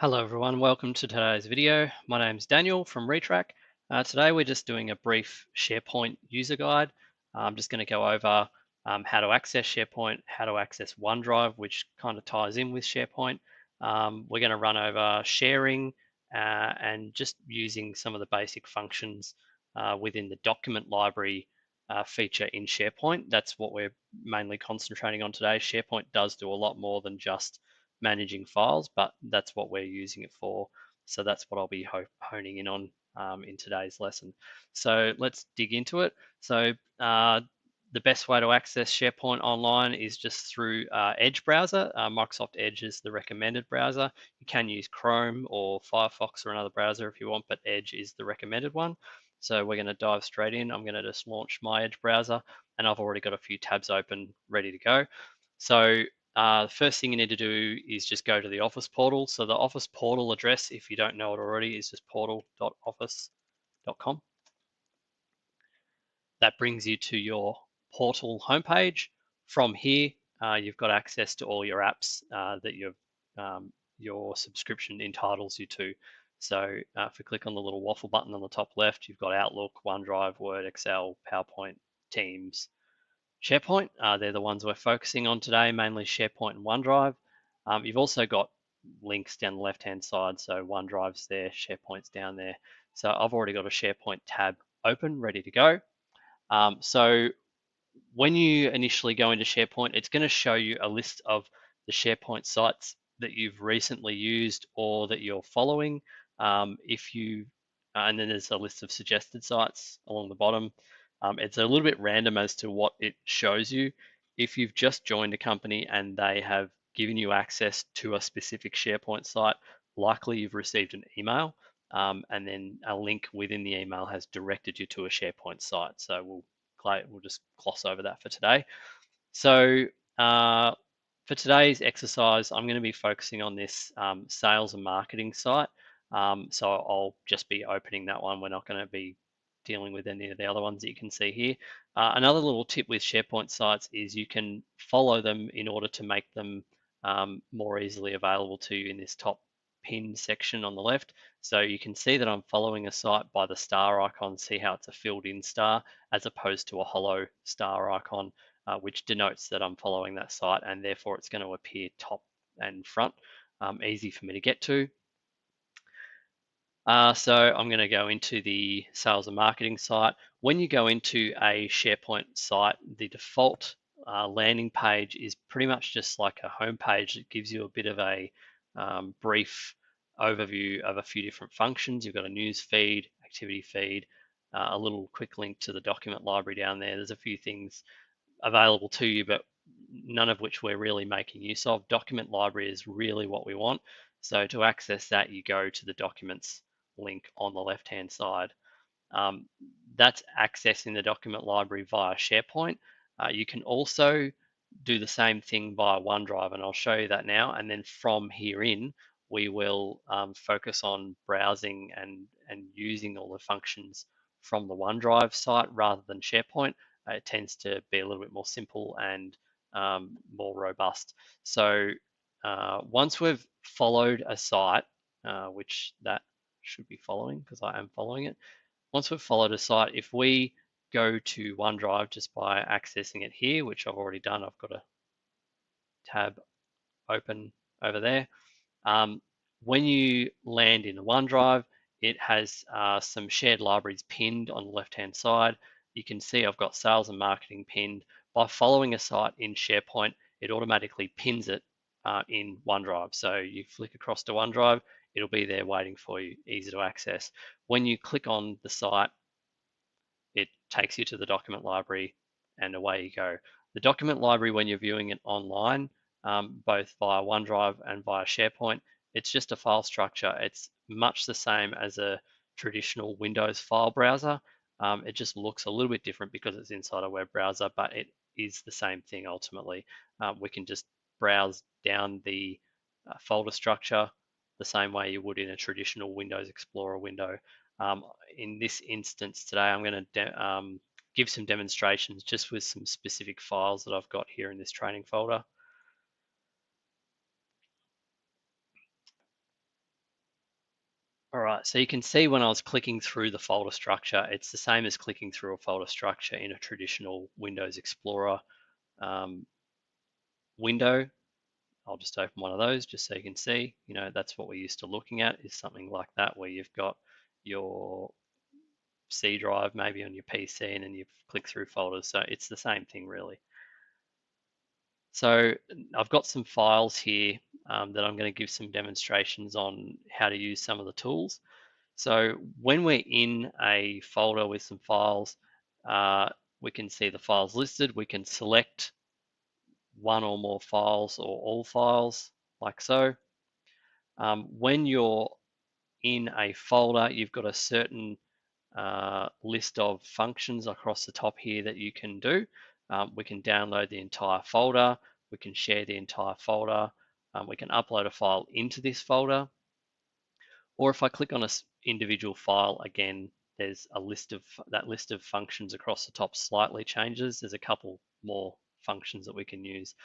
Hello everyone, welcome to today's video. My name is Daniel from Retrack. Today we're just doing a brief SharePoint user guide. I'm just going to go over how to access SharePoint, how to access OneDrive, which kind of ties in with SharePoint. We're going to run over sharing and just using some of the basic functions within the document library feature in SharePoint. That's what we're mainly concentrating on today. SharePoint does do a lot more than just managing files, but that's what we're using it for. So that's what I'll be honing in on in today's lesson. So let's dig into it. So the best way to access SharePoint online is just through Edge browser. Microsoft Edge is the recommended browser. You can use Chrome or Firefox or another browser if you want, but Edge is the recommended one. So we're going to dive straight in. I'm going to just launch my Edge browser, and I've already got a few tabs open ready to go. So the first thing you need to do is just go to the Office portal. So the Office portal address, if you don't know it already, is just portal.office.com. That brings you to your portal homepage. From here, you've got access to all your apps that your subscription entitles you to. So if we click on the little waffle button on the top left, you've got Outlook, OneDrive, Word, Excel, PowerPoint, Teams, SharePoint. They're the ones we're focusing on today, mainly SharePoint and OneDrive. You've also got links down the left-hand side, so OneDrive's there, SharePoint's down there. So I've already got a SharePoint tab open, ready to go. So when you initially go into SharePoint, it's going to show you a list of the SharePoint sites that you've recently used or that you're following. And then there's a list of suggested sites along the bottom. It's a little bit random as to what it shows you. If you've just joined a company and they have given you access to a specific SharePoint site, likely you've received an email, and then a link within the email has directed you to a SharePoint site. So we'll just gloss over that for today. So for today's exercise, I'm going to be focusing on this sales and marketing site. So I'll just be opening that one. We're not going to be dealing with any of the other ones that you can see here. Another little tip with SharePoint sites is you can follow them in order to make them more easily available to you in this top pin section on the left. So you can see that I'm following a site by the star icon, see how it's a filled in star as opposed to a hollow star icon, which denotes that I'm following that site, and therefore it's going to appear top and front, easy for me to get to. So I'm going to go into the sales and marketing site. When you go into a SharePoint site, the default landing page is pretty much just like a home page that gives you a bit of a brief overview of a few different functions. You've got a news feed, activity feed, a little quick link to the document library down there. There's a few things available to you, but none of which we're really making use of. Document library is really what we want. So to access that, you go to the documents link on the left-hand side. That's accessing the document library via SharePoint. You can also do the same thing via OneDrive, and I'll show you that now. And then from here in, we will focus on browsing and using all the functions from the OneDrive site rather than SharePoint. It tends to be a little bit more simple and more robust. So once we've followed a site, which that should be following because I am following it. Once we've followed a site, if we go to OneDrive just by accessing it here, which I've already done, I've got a tab open over there. When you land in OneDrive, it has some shared libraries pinned on the left-hand side. You can see I've got sales and marketing pinned. By following a site in SharePoint, it automatically pins it in OneDrive. So you flick across to OneDrive, it'll be there waiting for you, easy to access. When you click on the site, it takes you to the document library and away you go. The document library, when you're viewing it online, both via OneDrive and via SharePoint, it's just a file structure. It's much the same as a traditional Windows file browser. It just looks a little bit different because it's inside a web browser, but it is the same thing ultimately. We can just browse down the folder structure the same way you would in a traditional Windows Explorer window. In this instance today, I'm going to give some demonstrations just with some specific files that I've got here in this training folder. All right, so you can see when I was clicking through the folder structure, it's the same as clicking through a folder structure in a traditional Windows Explorer um, window. I'll just open one of those just so you can see, that's what we're used to looking at, is something like that where you've got your C drive maybe on your PC and then you click through folders. So it's the same thing really. So I've got some files here that I'm going to give some demonstrations on how to use some of the tools. So when we're in a folder with some files, we can see the files listed. We can select one or more files or all files like so. When you're in a folder, you've got a certain list of functions across the top here that you can do. We can download the entire folder. We can share the entire folder. We can upload a file into this folder. Or if I click on an individual file, again, there's a list of that list of functions across the top slightly changes. There's a couple more functions that we can use.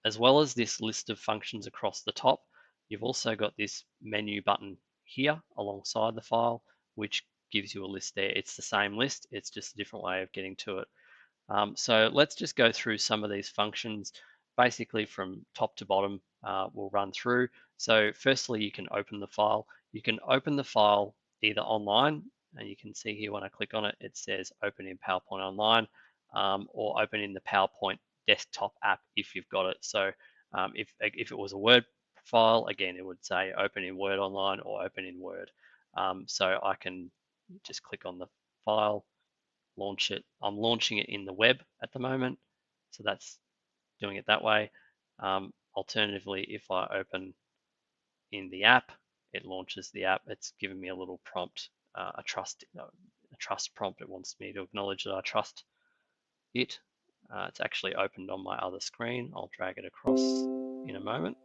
As well as this list of functions across the top, you've also got this menu button here alongside the file, which gives you a list there. It's the same list, it's just a different way of getting to it. So let's just go through some of these functions, basically from top to bottom, we'll run through. So firstly, you can open the file. You can open the file either online, and you can see here when I click on it, it says open in PowerPoint Online, or open in the PowerPoint desktop app if you've got it. So if it was a Word file, again, it would say open in Word Online or open in Word. So I can just click on the file, launch it. I'm launching it in the web at the moment, so that's doing it that way. Alternatively, if I open in the app, it launches the app. It's giving me a little prompt, a trust prompt. It wants me to acknowledge that I trust it. It's actually opened on my other screen. I'll drag it across in a moment.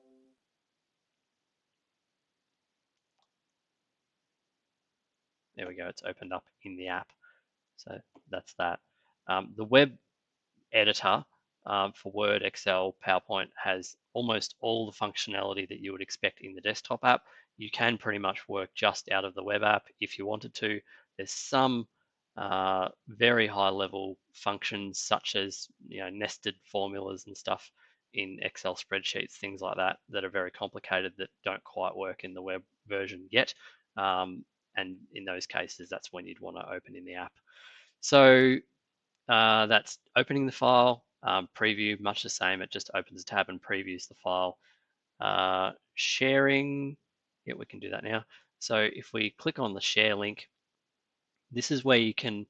There we go. It's opened up in the app. So that's that. The web editor for Word, Excel, PowerPoint has almost all the functionality that you would expect in the desktop app. You can pretty much work just out of the web app if you wanted to. There's some very high level functions such as nested formulas and stuff in Excel spreadsheets, things like that, that are very complicated that don't quite work in the web version yet. And in those cases, that's when you'd want to open in the app. So that's opening the file, preview, much the same. It just opens a tab and previews the file. Sharing, yeah, we can do that now. So if we click on the share link, this is where you can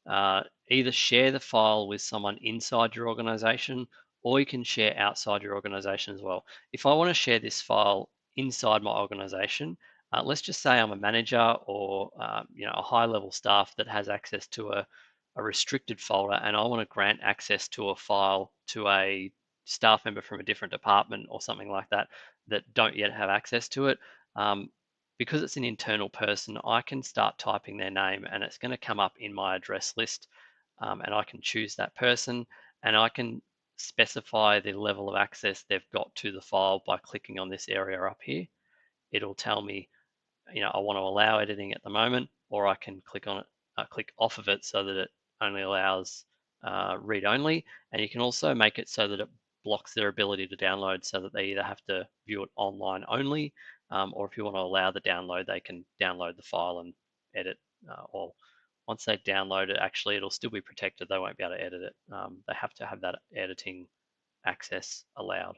either share the file with someone inside your organization, or you can share outside your organization as well. If I want to share this file inside my organization, let's just say I'm a manager or a high level staff that has access to a restricted folder, and I want to grant access to a file to a staff member from a different department or something like that that don't yet have access to it. Because it's an internal person, I can start typing their name and it's going to come up in my address list, and I can choose that person, and I can specify the level of access they've got to the file by clicking on this area up here. It'll tell me, I want to allow editing at the moment, or I can click on it, click off of it so that it only allows read only. And you can also make it so that it blocks their ability to download, so that they either have to view it online only, or if you want to allow the download, they can download the file and edit. Or once they download it, actually, it'll still be protected. They won't be able to edit it. They have to have that editing access allowed.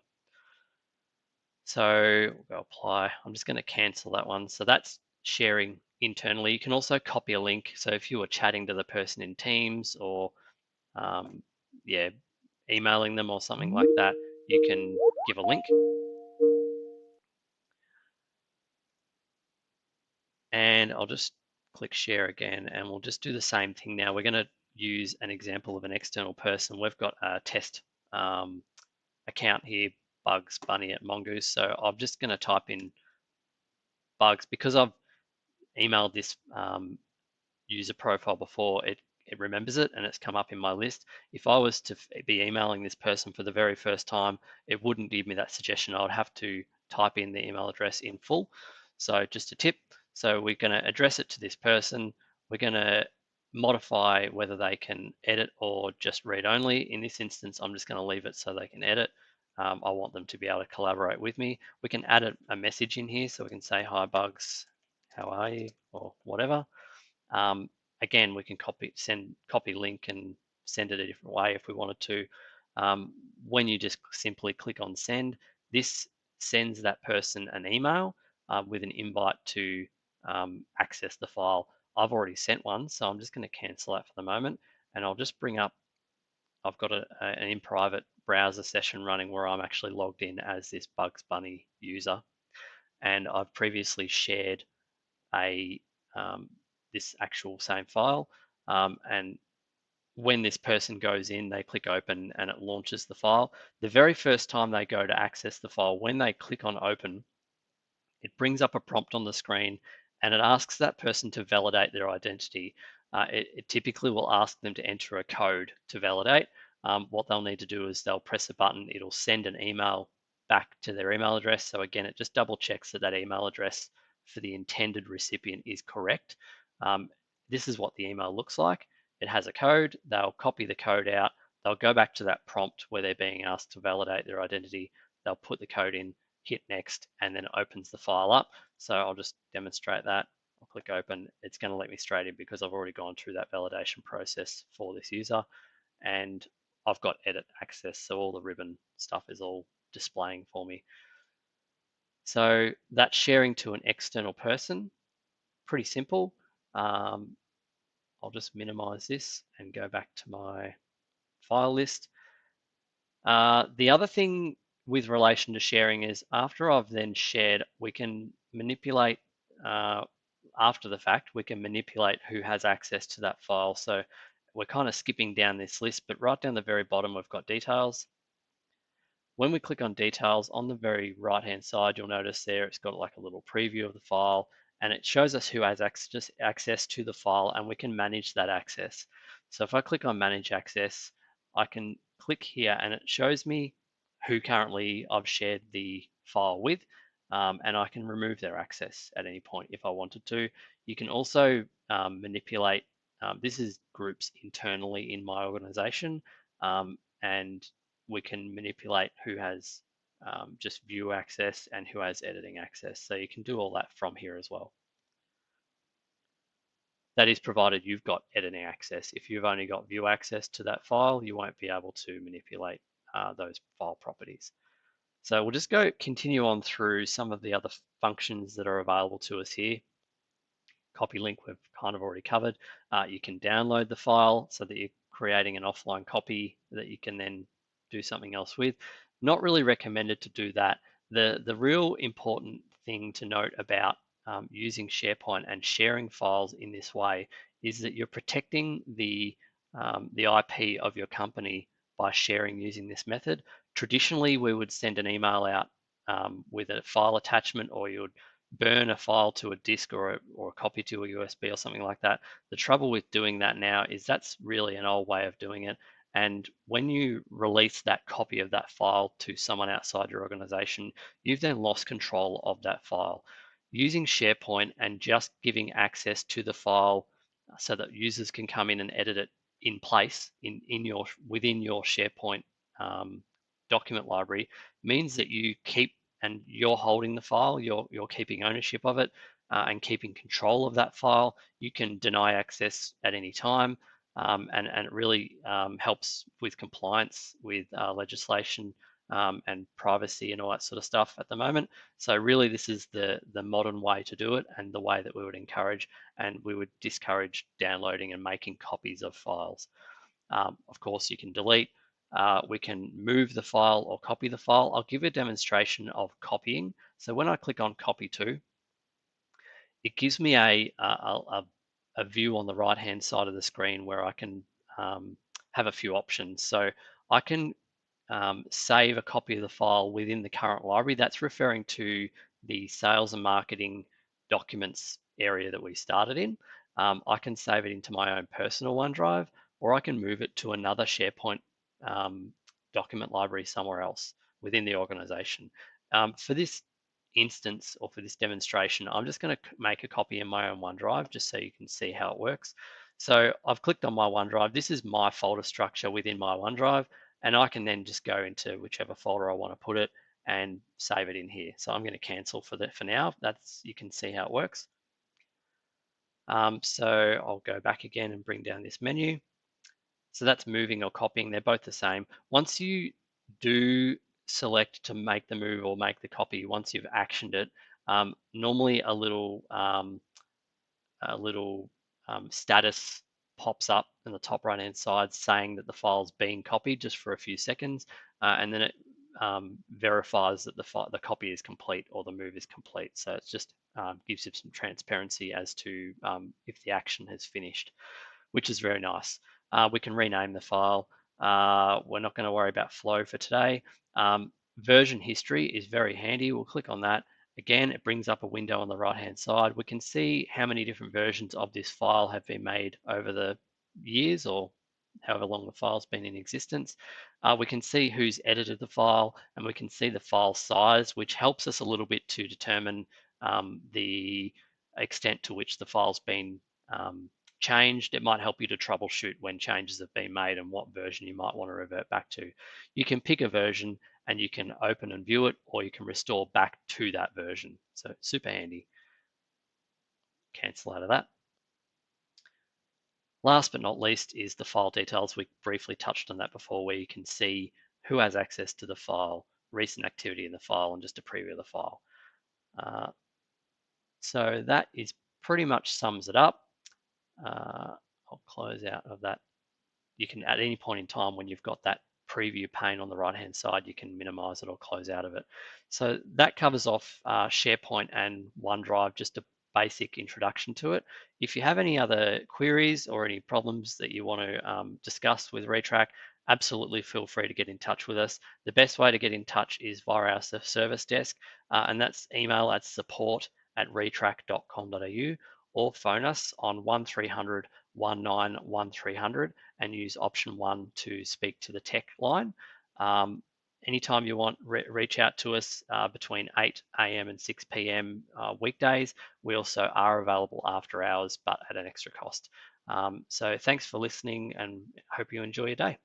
So we'll go apply. I'm just going to cancel that one. So that's sharing internally. You can also copy a link. So if you were chatting to the person in Teams or yeah, emailing them or something like that, you can give a link. And I'll just click share again, and we'll just do the same thing now. We're going to use an example of an external person. We've got a test account here, Bugs Bunny at Mongoose. So I'm just going to type in Bugs because I've emailed this user profile before. It remembers it and it's come up in my list. If I was to be emailing this person for the very first time, it wouldn't give me that suggestion. I would have to type in the email address in full. So just a tip, So we're going to address it to this person. We're going to modify whether they can edit or just read only. In this instance, I'm just going to leave it so they can edit. I want them to be able to collaborate with me. We can add a message in here, so we can say, "Hi Bugs, how are you?" or whatever. Um, Again, we can copy link and send it a different way if we wanted to. When you just simply click on send, this sends that person an email with an invite to access the file. I've already sent one, so I'm just going to cancel that for the moment, and I'll just bring up, I've got an in private browser session running where I'm actually logged in as this Bugs Bunny user, and I've previously shared a this actual same file, and when this person goes in, they click open and it launches the file. The very first time they go to access the file, when they click on open, it brings up a prompt on the screen and it asks that person to validate their identity. It typically will ask them to enter a code to validate. What they'll need to do is they'll press a button, it'll send an email back to their email address. So again, it just double checks that that email address for the intended recipient is correct. This is what the email looks like. It has a code, they'll copy the code out, they'll go back to that prompt where they're being asked to validate their identity, they'll put the code in, hit next, and then it opens the file up. So I'll just demonstrate that. I'll click open. It's going to let me straight in because I've already gone through that validation process for this user, and I've got edit access. So all the ribbon stuff is all displaying for me. So that's sharing to an external person. Pretty simple. I'll just minimize this and go back to my file list. The other thing with relation to sharing is after I've then shared, we can manipulate, after the fact, we can manipulate who has access to that file. So we're kind of skipping down this list, but right down the very bottom, we've got details. When we click on details on the very right hand side, you'll notice there it's got like a little preview of the file and it shows us who has access to the file and we can manage that access. So if I click on manage access, I can click here and it shows me who currently I've shared the file with, and I can remove their access at any point if I wanted to. You can also manipulate, this is groups internally in my organization, and we can manipulate who has just view access and who has editing access. So you can do all that from here as well. That is provided you've got editing access. If you've only got view access to that file, you won't be able to manipulate those file properties. So we'll just continue on through some of the other functions that are available to us here. Copy link we've kind of already covered. You can download the file so that you're creating an offline copy that you can then do something else with. Not really recommended to do that. The real important thing to note about using SharePoint and sharing files in this way is that you're protecting the IP of your company by sharing using this method. Traditionally, we would send an email out with a file attachment, or you would burn a file to a disk or a copy to a USB or something like that. The trouble with doing that now is that's really an old way of doing it. And when you release that copy of that file to someone outside your organization, you've then lost control of that file. Using SharePoint and just giving access to the file so that users can come in and edit it in place within your SharePoint document library means that you keep and you're holding the file, you're keeping ownership of it and keeping control of that file. You can deny access at any time, and it really helps with compliance with legislation and privacy and all that sort of stuff at the moment. So really this is the modern way to do it and the way that we would encourage, and we would discourage downloading and making copies of files. Of course, you can delete. We can move the file or copy the file. I'll give a demonstration of copying. So when I click on copy to, it gives me a view on the right-hand side of the screen where I can have a few options. So I can save a copy of the file within the current library. That's referring to the sales and marketing documents area that we started in. I can save it into my own personal OneDrive, or I can move it to another SharePoint document library somewhere else within the organization. For this instance or for this demonstration, I'm just going to make a copy in my own OneDrive just so you can see how it works. So I've clicked on my OneDrive. This is my folder structure within my OneDrive, and I can then just go into whichever folder I want to put it and save it in here. So I'm going to cancel for that for now. That's, you can see how it works. So I'll go back again and bring down this menu. So that's moving or copying. They're both the same. Once you do select to make the move or make the copy, once you've actioned it, normally a little status pops up in the top right hand side saying that the file's being copied just for a few seconds, and then it verifies that the copy is complete or the move is complete. So it just gives you some transparency as to if the action has finished, which is very nice. We can rename the file. We're not going to worry about flow for today. Version history is very handy. We'll click on that. Again, it brings up a window on the right-hand side. We can see how many different versions of this file have been made over the years or however long the file's been in existence. We can see who's edited the file, and we can see the file size, which helps us a little bit to determine the extent to which the file's been changed. It might help you to troubleshoot when changes have been made and what version you might want to revert back to. You can pick a version and you can open and view it, or you can restore back to that version. So super handy. Cancel out of that. Last but not least is the file details. We briefly touched on that before, where you can see who has access to the file, recent activity in the file, and just a preview of the file. So that is pretty much sums it up. I'll close out of that. You can, at any point in time when you've got that preview pane on the right hand side, you can minimize it or close out of it. So that covers off SharePoint and OneDrive, just a basic introduction to it. If you have any other queries or any problems that you want to discuss with Retrack, absolutely feel free to get in touch with us. The best way to get in touch is via our service desk, and that's email at support@retrack.com.au, or phone us on 1300 191300 and use option 1 to speak to the tech line. Anytime you want, reach out to us between 8 a.m. and 6 p.m. Weekdays. We also are available after hours, but at an extra cost. So thanks for listening, and hope you enjoy your day.